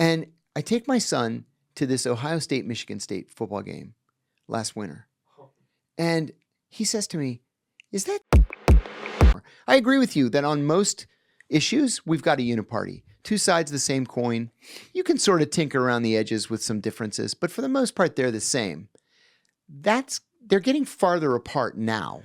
And I take my son to this Ohio State, Michigan State football game last winter. And he says to me, is that... I agree with you that on most issues, we've got a uniparty. Two sides of the same coin. You can sort of tinker around the edges with some differences, but for the most part, they're the same. They're getting farther apart now.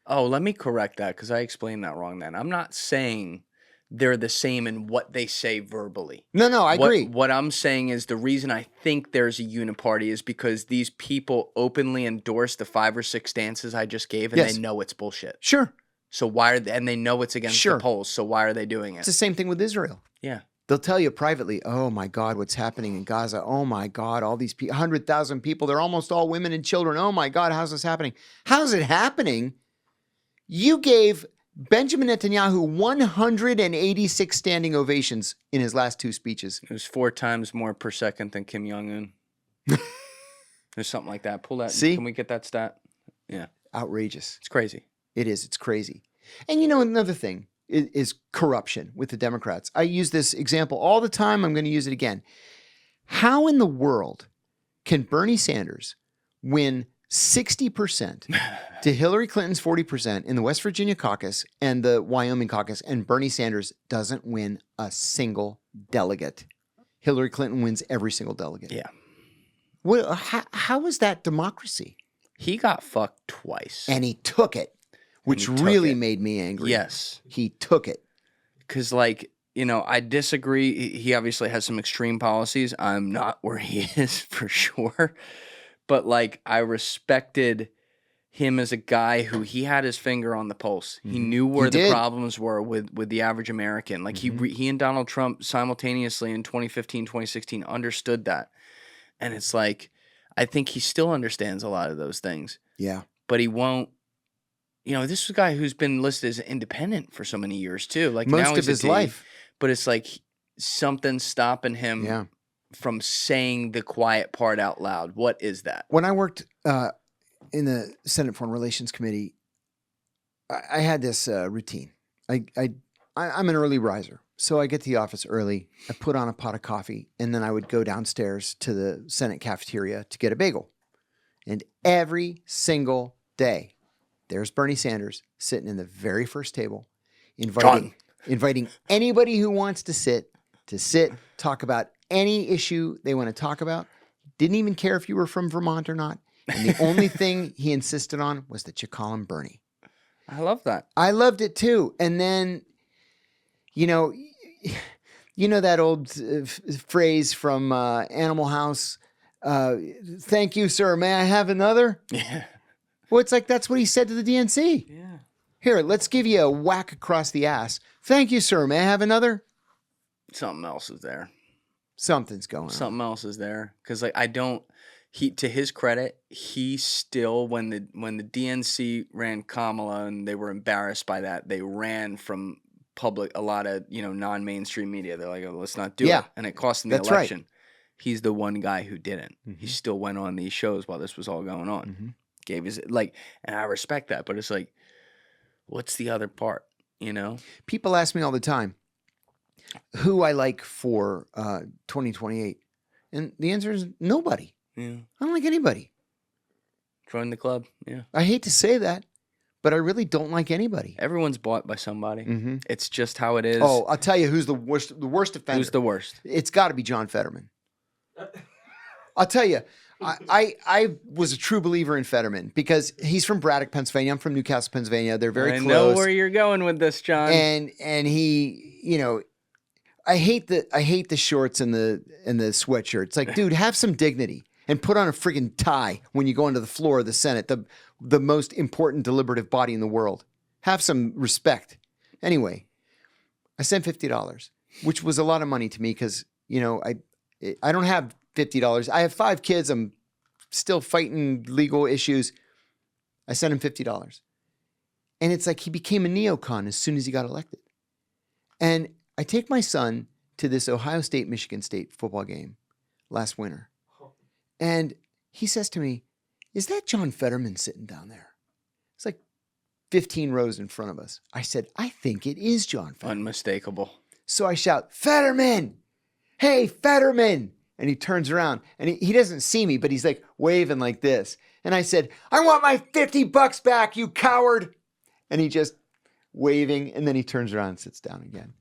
Oh, let me correct that because I explained that wrong then. I'm not saying they're the same in what they say verbally. No, I agree. What I'm saying is the reason I think there's a uniparty is because these people openly endorse the 5 or 6 stances I just gave, and they know it's bullshit. Sure. So why are they, and they know it's against the polls, so why are they doing it? It's the same thing with Israel. Yeah. They'll tell you privately, oh my God, what's happening in Gaza? Oh my God, all these 100,000 people, they're almost all women and children. Oh my God, how's this happening? How's it happening? You gave Benjamin Netanyahu 186 standing ovations in his last 2 speeches. It was 4 times more per second than Kim Jong-un. There's something like that. Pull that. See? Can we get that stat? Yeah. Outrageous. It's crazy. It is. It's crazy. And you know, another thing is corruption with the Democrats. I use this example all the time. I'm going to use it again. How in the world can Bernie Sanders win 60% to Hillary Clinton's 40% in the West Virginia caucus and the Wyoming caucus, and Bernie Sanders doesn't win a single delegate? Hillary Clinton wins every single delegate. Yeah. Well, how is that democracy? He got fucked twice. And he took it, which really made me angry. Yes. He took it. Because, like, you know, I disagree. He obviously has some extreme policies. I'm not where he is for sure. But, like, I respected him as a guy who he had his finger on the pulse. He knew where the problems were with the average American. Like, he and Donald Trump simultaneously in 2015, 2016 understood that. And it's like, I think he still understands a lot of those things. Yeah. But he won't. You know, this is a guy who's been listed as independent for so many years, too. Like, most now of he's his life. But it's like something stopping him from saying the quiet part out loud. What is that? When I worked in the Senate Foreign Relations Committee, I had this routine. I'm an early riser. So I get to the office early, I put on a pot of coffee, and then I would go downstairs to the Senate cafeteria to get a bagel. And every single day, there's Bernie Sanders sitting in the very first table, inviting anybody who wants to sit, talk about any issue they want to talk about. Didn't even care if you were from Vermont or not. And the only thing he insisted on was that you call him Bernie. I love that. I loved it too. And then, you know that old phrase from Animal House, thank you, sir. May I have another? Yeah. Well, it's like that's what he said to the DNC. Yeah. Here, let's give you a whack across the ass. Thank you, sir. May I have another? Something else is there. Something's going on. Something else is there. Because, like, to his credit, he still, when the DNC ran Kamala and they were embarrassed by that, they ran from a lot of, non-mainstream media. They're like, oh, let's not do it. And it cost him the election. Right. He's the one guy who didn't. Mm-hmm. He still went on these shows while this was all going on. Mm-hmm. Gave his, and I respect that, but it's like, what's the other part, People ask me all the time who I like for 2028. And the answer is nobody. Yeah. I don't like anybody. Join the club. Yeah. I hate to say that, but I really don't like anybody. Everyone's bought by somebody. Mm-hmm. It's just how it is. Oh, I'll tell you who's the worst offender. Who's the worst? It's got to be John Fetterman. I'll tell you, I was a true believer in Fetterman because he's from Braddock, Pennsylvania. I'm from Newcastle, Pennsylvania. They're very close. I know where you're going with this, John. And he, I hate the shorts and the sweatshirt. It's like, dude, have some dignity and put on a friggin' tie when you go into the floor of the Senate, the most important deliberative body in the world. Have some respect. Anyway, I sent $50, which was a lot of money to me because, I don't have $50. I have 5 kids. I'm still fighting legal issues. I sent him $50. And it's like he became a neocon as soon as he got elected. And I take my son to this Ohio State, Michigan State football game last winter. And he says to me, is that John Fetterman sitting down there? It's like 15 rows in front of us. I said, I think it is John Fetterman. Unmistakable. So I shout, Fetterman! hey, Fetterman. And he turns around and he doesn't see me, but he's like waving like this. And I said, I want my $50 back, you coward. And he just waving. And then he turns around and sits down again.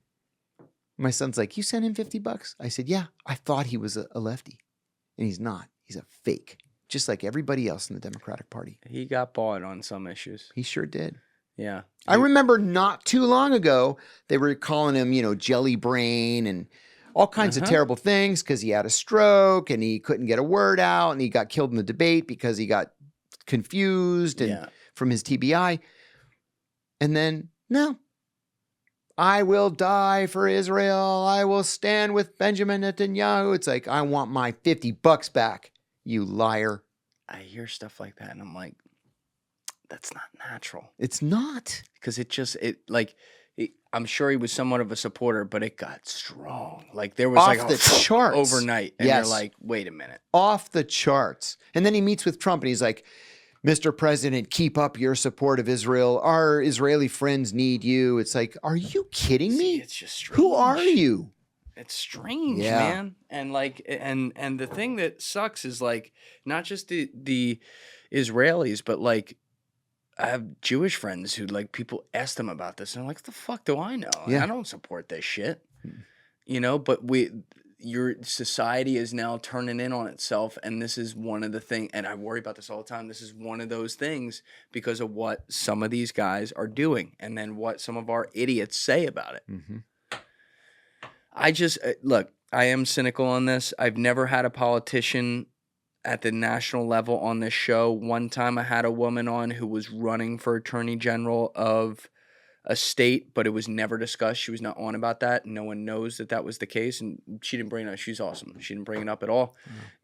My son's like, you sent him $50? I said, yeah, I thought he was a lefty. And he's not. He's a fake, just like everybody else in the Democratic Party. He got bought on some issues. He sure did. Yeah. I remember not too long ago, they were calling him, jelly brain and all kinds of terrible things because he had a stroke and he couldn't get a word out and he got killed in the debate because he got confused and from his TBI. And then, no. I will die for Israel. I will stand with Benjamin Netanyahu. It's like, I want my $50 back, you liar. I hear stuff like that and I'm like, that's not natural. It's not. Because I'm sure he was somewhat of a supporter, but it got strong. Like there was off the charts overnight. And you're like, wait a minute. Off the charts. And then he meets with Trump and he's like, Mr. President, keep up your support of Israel. Our Israeli friends need you. It's like, are you kidding me? It's just strange. Who are you? It's strange, man. And like, and the thing that sucks is like, not just the Israelis, but like, I have Jewish friends who like people ask them about this and I'm like, the fuck do I know? Yeah. I don't support this shit. But your society is now turning in on itself. And this is one of the things, and I worry about this all the time. This is one of those things because of what some of these guys are doing and then what some of our idiots say about it. Mm-hmm. Look, I am cynical on this. I've never had a politician at the national level on this show. One time I had a woman on who was running for attorney general of a state, but it was never discussed. She was not on about that. No one knows that was the case. And she didn't bring it up. She's awesome. She didn't bring it up at all.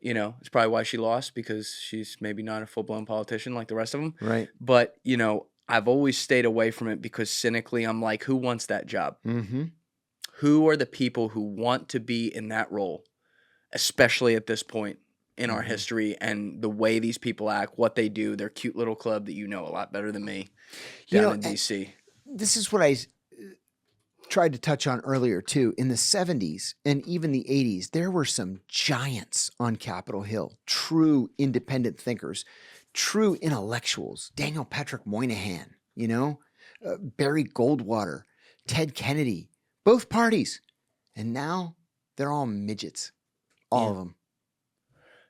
It's probably why she lost because she's maybe not a full-blown politician like the rest of them. Right. But, I've always stayed away from it because cynically I'm like, who wants that job? Mm-hmm. Who are the people who want to be in that role, especially at this point in our history and the way these people act, what they do, their cute little club that a lot better than me down in D.C. This is what I tried to touch on earlier, too. In the 70s and even the 80s, there were some giants on Capitol Hill, true independent thinkers, true intellectuals. Daniel Patrick Moynihan, Barry Goldwater, Ted Kennedy, both parties. And now they're all midgets, all of them.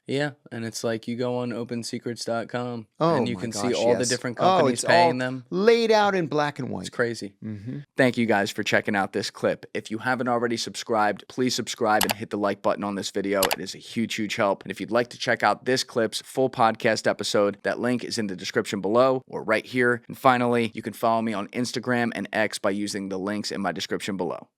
Yeah, and it's like you go on opensecrets.com and you can see gosh, all the different companies paying them. Laid out in black and white. It's crazy. Mm-hmm. Thank you guys for checking out this clip. If you haven't already subscribed, please subscribe and hit the like button on this video. It is a huge, huge help. And if you'd like to check out this clip's full podcast episode, that link is in the description below or right here. And finally, you can follow me on Instagram and X by using the links in my description below.